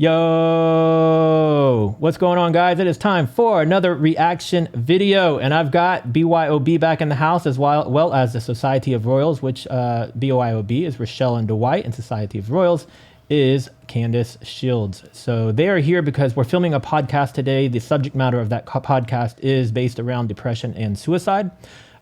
Yo, what's going on, guys? It is time for another reaction video, and I've got BYOB back in the house as well as the Society of Royals, which BYOB is Rochelle and Dwight, and Society of Royals is Candace Shields. So they are here because we're filming a podcast today. The subject matter of that podcast is based around depression and suicide.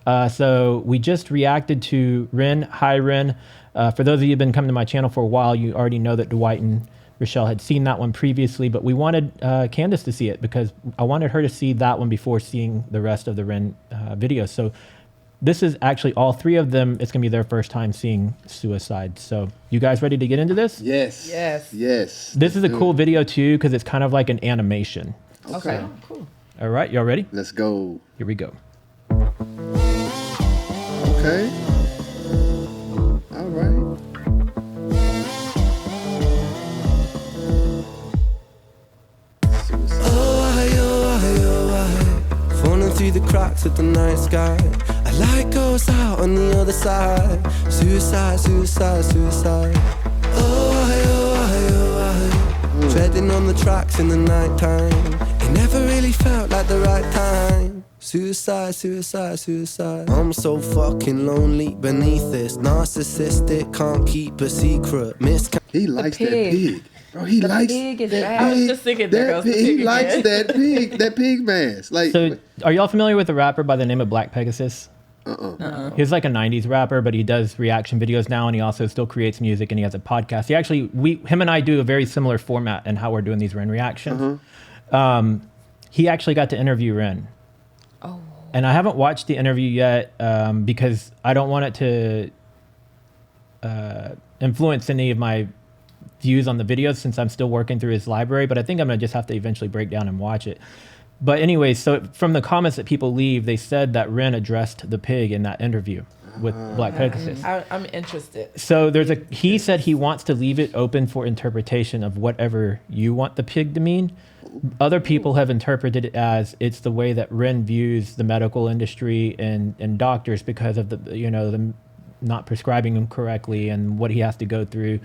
So we just reacted to Ren. Hi, Ren. For those of you who've been coming to my channel for a while, you already know that Dwight and Rochelle had seen that one previously, but we wanted Candace to see it because I wanted her to see that one before seeing the rest of the Ren videos. So this is actually all three of them. It's going to be their first time seeing suicide. So you guys ready to get into this? Yes. Yes. Yes. This is a cool video too because it's kind of like an animation. Okay. Cool. All right. Y'all ready? Let's go. Here we go. Okay. All right. Falling through the cracks of the night sky. A light goes out on the other side. Suicide, suicide, suicide. Treading on the tracks in the night time. It never really felt like the right time. Suicide, suicide, suicide. I'm so fucking lonely beneath this. Narcissistic, can't keep a secret. He likes that pig. Bro, he likes pig is that bad. pig. I was just thinking that pig. He likes that pig. That pig mask. Like, So are y'all familiar with a rapper by the name of Black Pegasus? He's like a 90s rapper, but he does reaction videos now, and he also still creates music, and he has a podcast. He actually, him and I do a very similar format in how we're doing these Ren reactions. He actually got to interview Ren. Oh. And I haven't watched the interview yet because I don't want it to influence any of my views on the videos since I'm still working through his library, but I think I'm gonna just have to eventually break down and watch it. But anyway, so from the comments that people leave, they said that Ren addressed the pig in that interview with Black Pegasus. I'm interested. So he said he wants to leave it open for interpretation of whatever you want the pig to mean. Other people have interpreted it as it's the way that Ren views the medical industry and doctors because of the not prescribing him correctly and what he has to go through.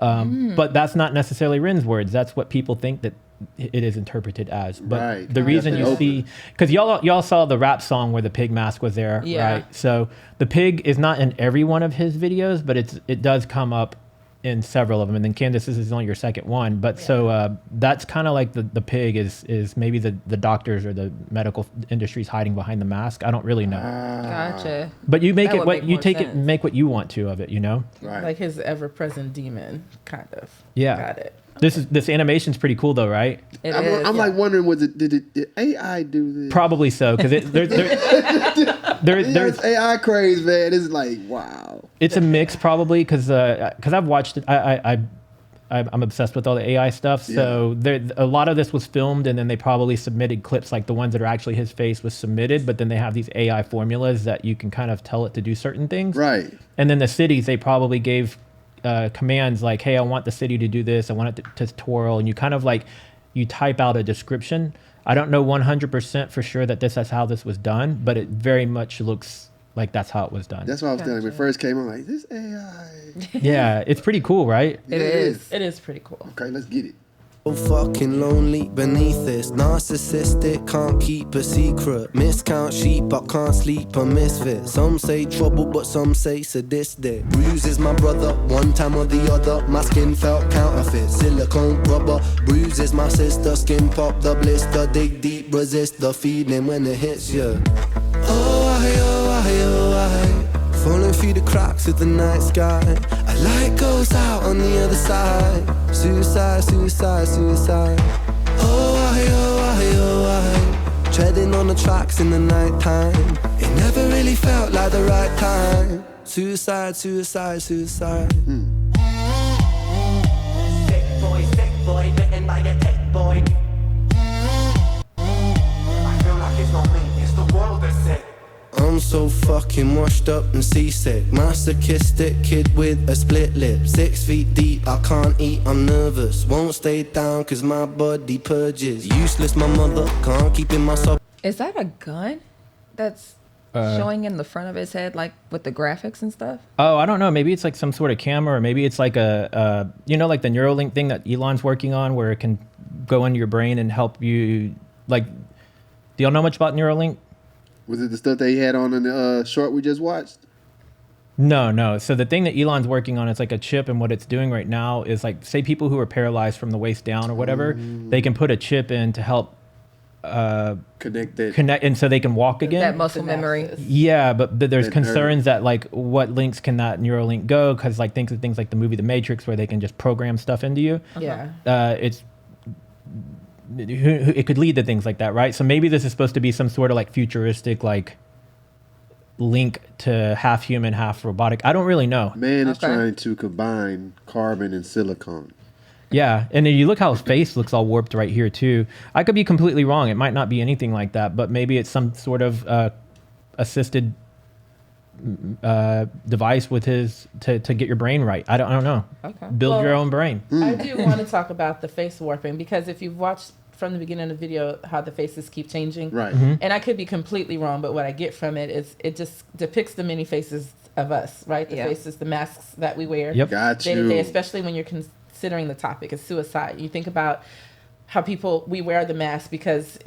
But that's not necessarily Ren's words. That's what people think that it is interpreted as. But the reason you see, because y'all saw the rap song where the pig mask was there, right? So the pig is not in every one of his videos, but it does come up in several of them. And then Candace, this is only your second one, but so that's kind of like the pig is maybe the doctors or the medical industry's hiding behind the mask. I don't really know. Gotcha. But you make That it would what make you more take sense. it, make what you want to of it, you know? right. Like his ever-present demon, kind of. Yeah. Got it. This animation's pretty cool though, right? I'm like wondering, did AI do this? Probably so, because there's AI craze, man. It's like, wow. it's a mix probably because I've watched it. I'm obsessed with all the AI stuff. So a lot of this was filmed, and then they probably submitted clips like the ones that are actually his face was submitted. But then they have these AI formulas that you can kind of tell it to do certain things. Right. And then the cities, they probably gave commands like, hey, I want the city to do this. I want it to twirl. And you kind of like, you type out a description. I don't know 100% for sure that that's how this was done, but it very much looks like that's how it was done. That's what I was telling you. When it first came, I'm like, this AI. Yeah, it's pretty cool, right? It is. It is pretty cool. Okay, let's get it. So fucking lonely beneath this. Narcissistic, can't keep a secret. Miscount sheep, I can't sleep, a misfit. Some say trouble, but some say sadistic. Bruises my brother, one time or the other. My skin felt counterfeit, silicone rubber. Bruises my sister, skin pop the blister. Dig deep, resist the feeling when it hits you. Falling through the cracks of the night sky. A light goes out on the other side. Suicide, suicide, suicide. Treading on the tracks in the night time. It never really felt like the right time. Suicide, suicide, suicide. Sick boy, bitten by a tech boy. I feel like it's not me, it's the world that's sick. I'm so fucking washed up and seasick. Masochistic kid with a split lip. 6 feet deep, I can't eat, I'm nervous. Won't stay down cause my body purges. Useless, my mother, can't keep in myself. Is that a gun? That's showing in the front of his head, like with the graphics and stuff? Oh, I don't know. Maybe it's like some sort of camera, or maybe it's like like the Neuralink thing that Elon's working on, where it can go into your brain and help you. Like, do y'all know much about Neuralink? Was it the stuff that he had on in the short we just watched? No. So the thing that Elon's working on is like a chip, and what it's doing right now is like, say people who are paralyzed from the waist down or whatever, they can put a chip in to help connect, and so they can walk again. That muscle memory. Yeah, but there's That concerns that like what links can that Neuralink go? Because like things like the movie The Matrix, where they can just program stuff into you. Yeah. It could lead to things like that, right? So maybe this is supposed to be some sort of like futuristic like link to half human, half robotic. I don't really know. Man is trying to combine carbon and silicon. Yeah, and then you look how his face looks all warped right here too. I could be completely wrong. It might not be anything like that, but maybe it's some sort of assisted device with his to get your brain right. I don't know. Okay. Build your own brain. I do want to talk about the face warping, because if you've watched from the beginning of the video how the faces keep changing, Right. and I could be completely wrong, but what I get from it is it just depicts the many faces of us, right? The faces, the masks that we wear Yep. Got day to you. day, especially when you're considering the topic is suicide. You think about how we wear the mask because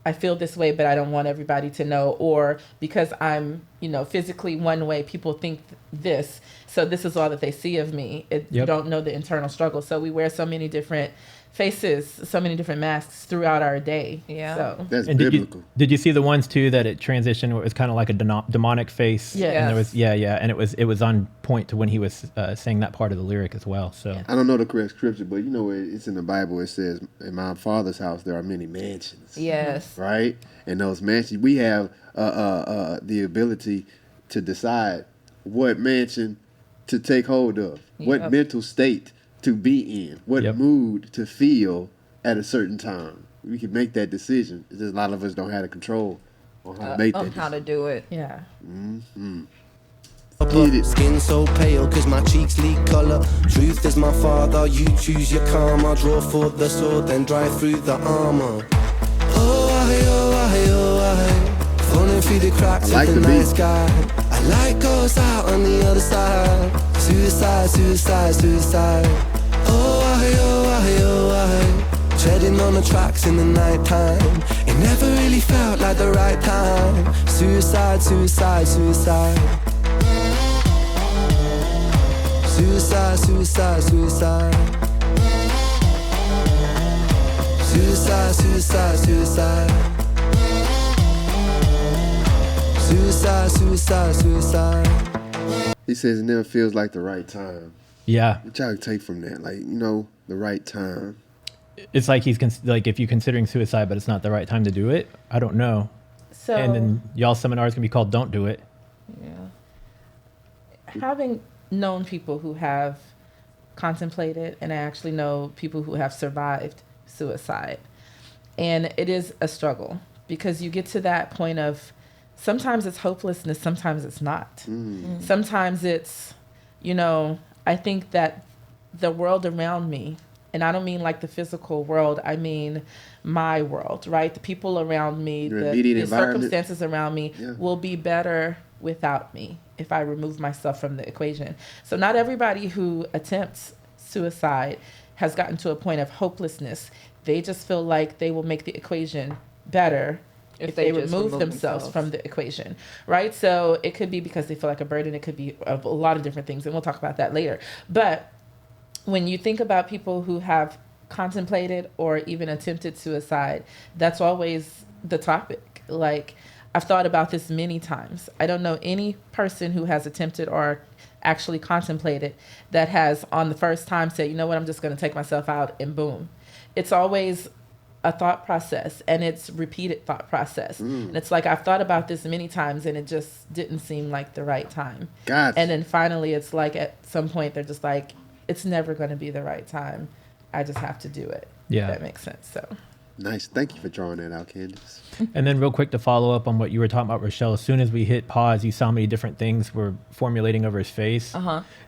I feel this way, but I don't want everybody to know, or because I'm, physically one way, people think this, so this is all that they see of me. You don't know the internal struggle. So we wear so many different faces, so many different masks throughout our day. Yeah. So. That's And biblical. did you see the ones too that it transitioned where it was kind of like a demonic face? Yeah. And there was and it was on point to when he was saying that part of the lyric as well. So I don't know the correct scripture, but it's in the Bible. It says, "In my Father's house there are many mansions." Yes. Right? And those mansions, we have the ability to decide what mansion to take hold of, what mental state to be in, what mood to feel at a certain time. We can make that decision. It's just a lot of us don't have the control on how to make that decision. How to do it. Yeah. Get it. Skin so pale cause my cheeks leak colour. Truth is my father, you choose your karma. Draw for the sword, then drive through the armor. Falling through the cracks I like of the the night beat. sky. A light goes out on the other side. Suicide, suicide, suicide. Treading on the tracks in the night time. It never really felt like the right time. Suicide, suicide, suicide. Suicide, suicide, suicide. Suicide, suicide, suicide. Suicide, suicide, suicide. He says it never feels like the right time. yeah, What y'all take from that? Like, the right time. it's like he's like if you're considering suicide, but it's not the right time to do it. I don't know. So And then y'all seminars can be called "Don't Do It." Yeah. having known people who have contemplated, and I actually know people who have survived suicide, and it is a struggle because you get to that point of sometimes it's hopelessness, sometimes it's not. Sometimes it's, I think that the world around me, and I don't mean like the physical world, I mean my world, right? The people around me, Your the immediate environment. circumstances around me Yeah. will be better without me if I remove myself from the equation. So not everybody who attempts suicide has gotten to a point of hopelessness. They just feel like they will make the equation better if they just remove themselves from the equation, right? So it could be because they feel like a burden. It could be a lot of different things, and we'll talk about that later. But when you think about people who have contemplated or even attempted suicide, that's always the topic. Like, I've thought about this many times. I don't know any person who has attempted or actually contemplated that has on the first time said, you know what, I'm just going to take myself out, and boom. It's always a thought process, and it's repeated thought process. And it's like, I've thought about this many times and it just didn't seem like the right time. Gotcha. And then finally it's like at some point they're just like, it's never going to be the right time. I just have to do it. Yeah. That makes sense. So Nice. Thank you for drawing that out, Candace. And then real quick to follow up on what you were talking about, Rochelle, as soon as we hit pause, you saw many different things were formulating over his face.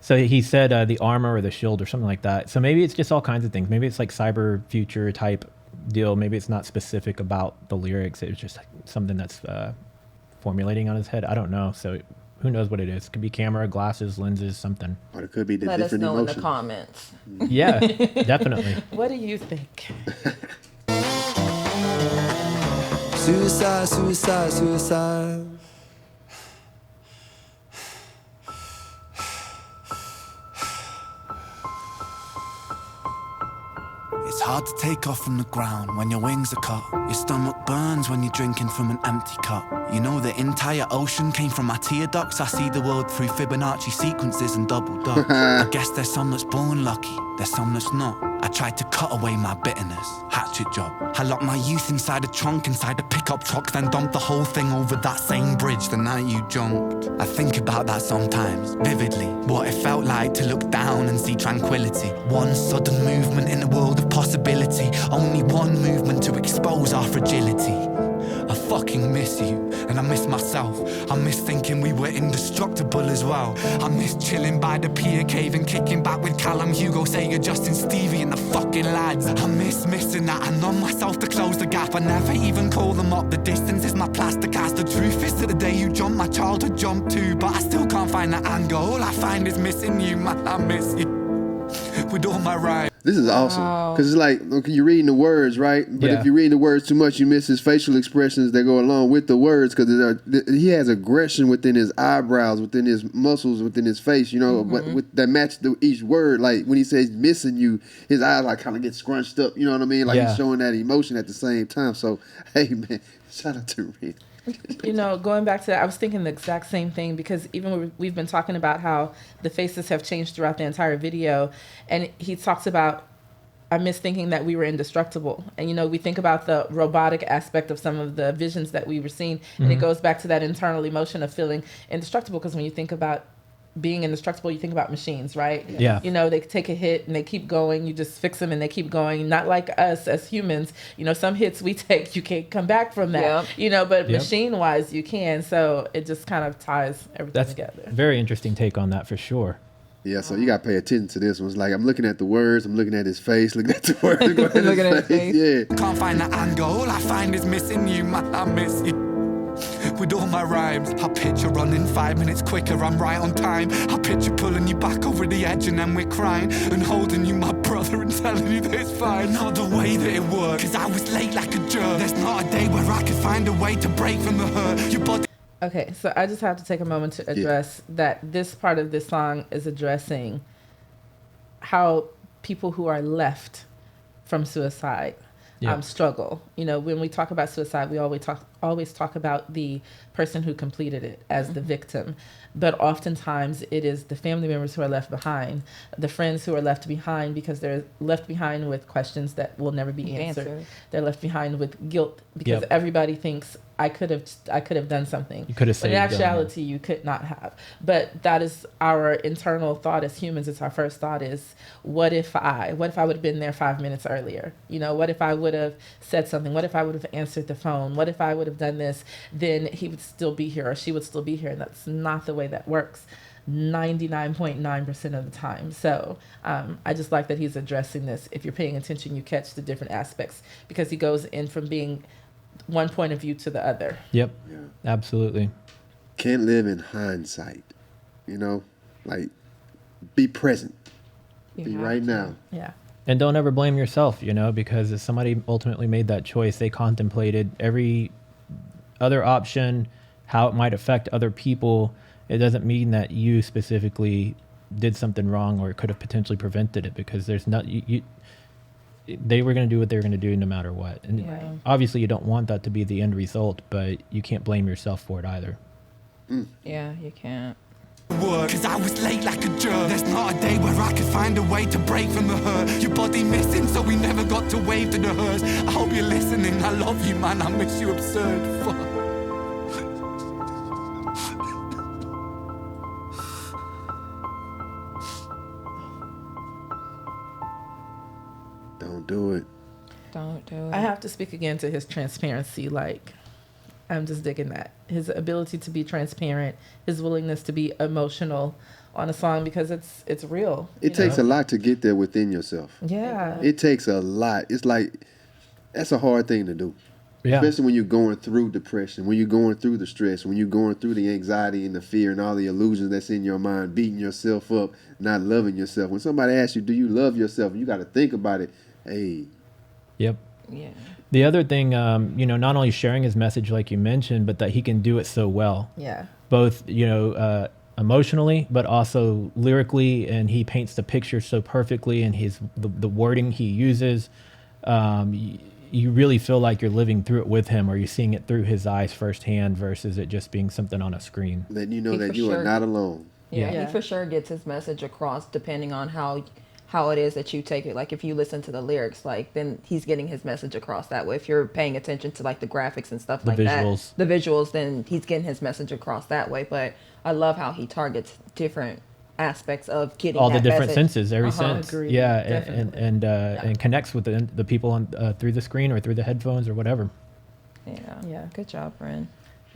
So he said the armor or the shield or something like that. So maybe it's just all kinds of things. Maybe it's like cyber future type deal. Maybe it's not specific about the lyrics. It's just like something that's formulating on his head. I don't know. So who knows what it is? It could be camera, glasses, lenses, something. Or it could be the Let us different know emotions. in the comments. Yeah, definitely. What do you think? Suicide, suicide, suicide. It's hard to take off from the ground when your wings are cut. Your stomach burns when you're drinking from an empty cup. You know the entire ocean came from my tear ducts. I see the world through Fibonacci sequences and double dutch. I guess there's some that's born lucky, there's some that's not. I tried to cut away my bitterness, hatchet job. I locked my youth inside a trunk, inside a pickup truck, then dumped the whole thing over that same bridge the night you jumped. I think about that sometimes, vividly, what it felt like to look down and see tranquility. One sudden movement in a world of possibility, only one movement to expose our fragility. I fucking miss you, and I miss myself. I miss thinking we were indestructible as well. I miss chilling by the pier cave and kicking back with Callum, Hugo, Sega, Justin, Stevie and the fucking lads. I miss missing that. I numb myself to close the gap. I never even call them up. The distance is my plastic ass. The truth is that the day you jumped, my childhood jumped too. But I still can't find that anger. All I find is missing you, man. I miss you with all my rhymes. This is awesome because it's like, okay, you're reading the words, right? But Yeah. if you read the words too much, you miss his facial expressions that go along with the words because he has aggression within his eyebrows, within his muscles, within his face, you know, but with that match each word. Like when he says missing you, his eyes like kind of get scrunched up, you know what I mean? Like he's showing that emotion at the same time. So, hey, man, shout out to Reed. You know, going back to that, I was thinking the exact same thing because even we've been talking about how the faces have changed throughout the entire video. And he talks about, I miss thinking that we were indestructible. And, you know, we think about the robotic aspect of some of the visions that we were seeing. And it goes back to that internal emotion of feeling indestructible because when you think about being indestructible, you think about machines, right? Yeah. You know, they take a hit and they keep going. You just fix them and they keep going. Not like us as humans. You know, some hits we take, you can't come back from that. Yep. You know, but machine-wise, you can. So it just kind of ties everything That's together. very interesting take on that for sure. Yeah, so you got to pay attention to this one. It's like I'm looking at the words, I'm looking at his face, looking at the words, Looking at his face. Yeah. Can't find that anger, all I find is missing you, man, I miss you. With all my rhymes, I picture running 5 minutes quicker, I'm right on time. I picture pulling you back over the edge and then we're crying and holding you, my brother, and telling you that it's fine. Not the way that it works, cause I was late like a jerk. There's not a day where I could find a way to break from the hurt. Your body. Okay, so I just have to take a moment to address that this part of this song is addressing how people who are left from suicide struggle. You know, when we talk about suicide, we always talk about the person who completed it as the victim. But oftentimes it is the family members who are left behind, the friends who are left behind because they're left behind with questions that will never be answered. They're left behind with guilt because everybody thinks I could have done something. You could have But saved in them. actuality, you could not have. But that is our internal thought as humans. It's our first thought is, what if I would have been there 5 minutes earlier? You know, what if I would have said something? What if I would have answered the phone? What if I would have done this? Then he would still be here or she would still be here. And that's not the way that works 99.9% of the time. So I just like that he's addressing this. If you're paying attention, you catch the different aspects because he goes in from being one point of view to the other. Yep. Absolutely. Can't live in hindsight, you know, like be present, be right now. Yeah. And don't ever blame yourself, you know, because if somebody ultimately made that choice, they contemplated every other option, how it might affect other people. It doesn't mean that you specifically did something wrong or could have potentially prevented it because there's not, they were going to do what they were going to do no matter what. And obviously you don't want that to be the end result, but you can't blame yourself for it either. Yeah, you can't. Cause I was late like a jerk. There's not a day where I could find a way to break from the hurt. Your body missing, so we never got to wave to the hearse. I hope you're listening, I love you, man, I miss you absurd. Fuck. Don't do it. Don't do it. I have to speak again to his transparency. Like, I'm just digging that. His ability to be transparent, his willingness to be emotional on a song because it's real. It takes a lot to get there within yourself. Yeah. It takes a lot. It's like, that's a hard thing to do. Yeah. Especially when you're going through depression, when you're going through the stress, when you're going through the anxiety and the fear and all the illusions that's in your mind, beating yourself up, not loving yourself. When somebody asks you, do you love yourself? You got to think about it. Hey. Yep. Yeah. The other thing, not only sharing his message like you mentioned, but that he can do it so well. Yeah. Both, emotionally, but also lyrically, and he paints the picture so perfectly, and the wording he uses. You really feel like you're living through it with him, or you're seeing it through his eyes firsthand versus it just being something on a screen. Letting you know He that for you sure- are not alone. Yeah, Yeah. he for sure gets his message across depending on how it is that you take it. Like if you listen to the lyrics, like then he's getting his message across that way. If you're paying attention to like the graphics and stuff The like visuals. that, the visuals, then he's getting his message across that way. But I love how he targets different aspects of getting All the that different message. senses, every sense. Agreed. Yeah, Definitely. and connects with the people on through the screen or through the headphones or whatever. Yeah. Yeah. Good job, friend.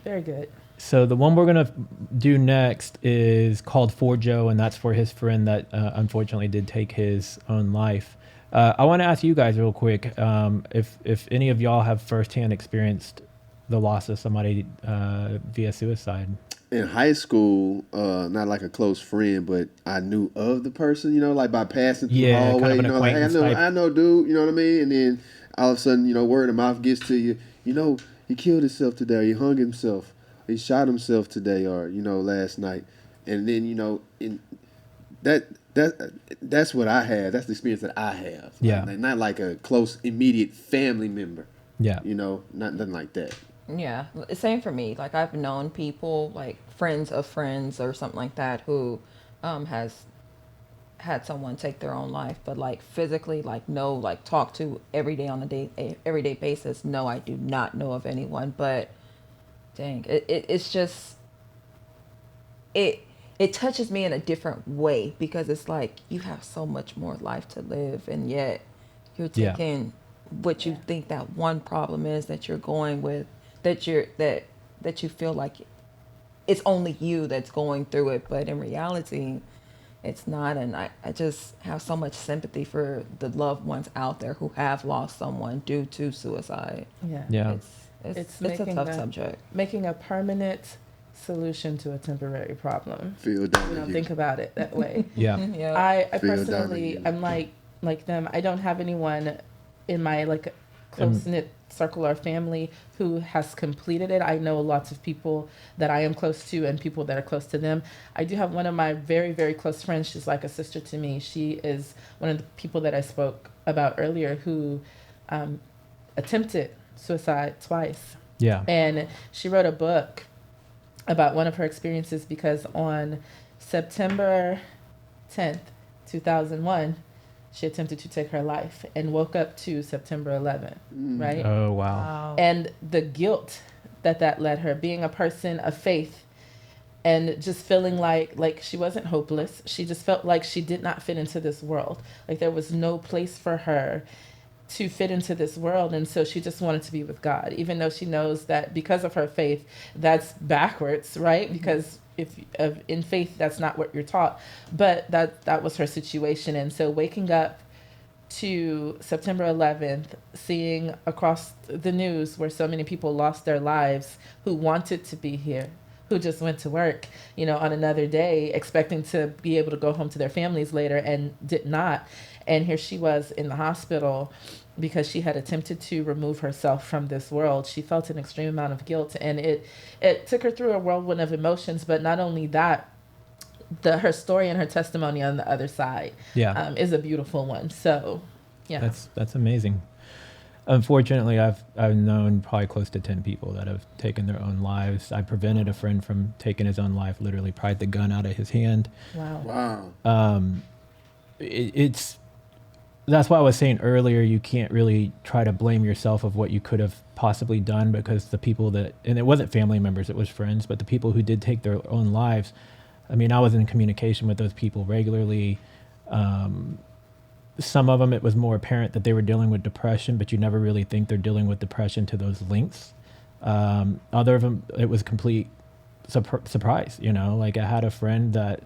Very good. So the one we're gonna do next is called For Joe, and that's for his friend that unfortunately did take his own life. I want to ask you guys real quick if any of y'all have firsthand experienced the loss of somebody via suicide. In high school, not like a close friend, but I knew of the person, like by passing through the Yeah, hallway, kind of an like, hey, acquaintance type. I know, dude, you know what I mean? And then all of a sudden, word of mouth gets to you, he killed himself today, or he hung himself, he shot himself today, or, last night. And then, in that's what I have. That's the experience that I have. Yeah. Not like a close, immediate family member. Yeah. Nothing like that. Yeah, same for me. Like I've known people, like friends of friends or something like that, who has had someone take their own life, but like physically, like no, like talk to every day on a everyday basis. No, I do not know of anyone. But dang, it's just it touches me in a different way because it's like you have so much more life to live, and yet you're Yeah. taking what you think that one problem is that you're going with. That you feel like it's only you that's going through it, but in reality, it's not. And I just have so much sympathy for the loved ones out there who have lost someone due to suicide. Yeah. Yeah. It's a making tough subject. Making a permanent solution to a temporary problem. Feel down We to don't you. think about it that way. Yeah. Yeah. I Feel personally, down to I'm like them. I don't have anyone in my like close knit circle or family who has completed it. I know lots of people that I am close to and people that are close to them. I do have one of my very, very close friends. She's like a sister to me. She is one of the people that I spoke about earlier who attempted suicide twice. Yeah. And she wrote a book about one of her experiences because on September 10th, 2001, she attempted to take her life and woke up to September 11th, right? Oh wow. And the guilt that led her, being a person of faith and just feeling like she wasn't hopeless. She just felt like she did not fit into this world. Like there was no place for her to fit into this world. And so she just wanted to be with God, even though she knows that because of her faith, that's backwards, right? Because in faith, that's not what you're taught. But that was her situation. And so waking up to September 11th, seeing across the news where so many people lost their lives who wanted to be here, who just went to work, on another day, expecting to be able to go home to their families later and did not. And here she was in the hospital because she had attempted to remove herself from this world. She felt an extreme amount of guilt, and it took her through a whirlwind of emotions. But not only that, her story and her testimony on the other side is a beautiful one. So, yeah. That's amazing. Unfortunately, I've known probably close to 10 people that have taken their own lives. I prevented a friend from taking his own life, literally pried the gun out of his hand. Wow. That's why I was saying earlier, you can't really try to blame yourself of what you could have possibly done, because the people and it wasn't family members, it was friends, but the people who did take their own lives, I mean, I was in communication with those people regularly. Some of them, it was more apparent that they were dealing with depression, but you never really think they're dealing with depression to those lengths. Other of them, it was complete surprise, like I had a friend that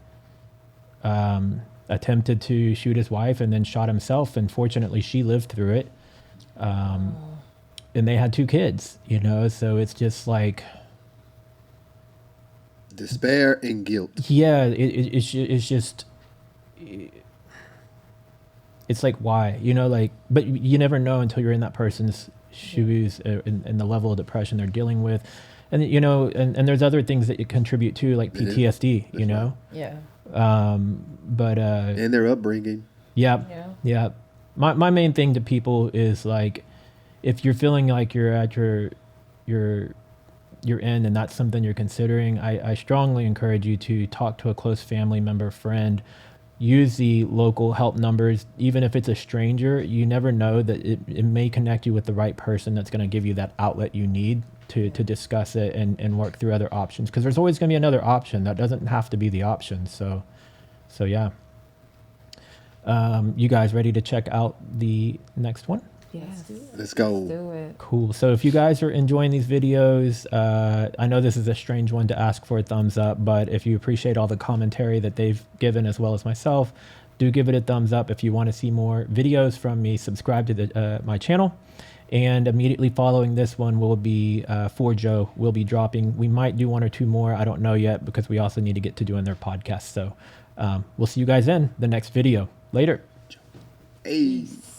attempted to shoot his wife and then shot himself, and fortunately she lived through it. and they had 2 kids, you know, so it's just like despair and guilt. Yeah, it's just, it's like, why, you know, like, but you never know until you're in that person's shoes and the level of depression they're dealing with. And, you know, and there's other things that you contribute to, like PTSD, you know? Yeah. But, and their upbringing. Yeah. My main thing to people is like, if you're feeling like you're at your end and that's something you're considering, I strongly encourage you to talk to a close family member, friend, use the local help numbers. Even if it's a stranger, you never know that it may connect you with the right person that's going to give you that outlet you need to discuss it and work through other options. Because there's always going to be another option. That doesn't have to be the option. So yeah. You guys ready to check out the next one? Yes. Let's go. Let's do it. Cool. So if you guys are enjoying these videos, I know this is a strange one to ask for a thumbs up, but if you appreciate all the commentary that they've given as well as myself, do give it a thumbs up. If you want to see more videos from me, subscribe to my channel. And immediately following this one will be For Joe. We'll be dropping. We might do 1 or 2 more. I don't know yet because we also need to get to doing their podcast. So we'll see you guys in the next video. Later. Hey. Peace.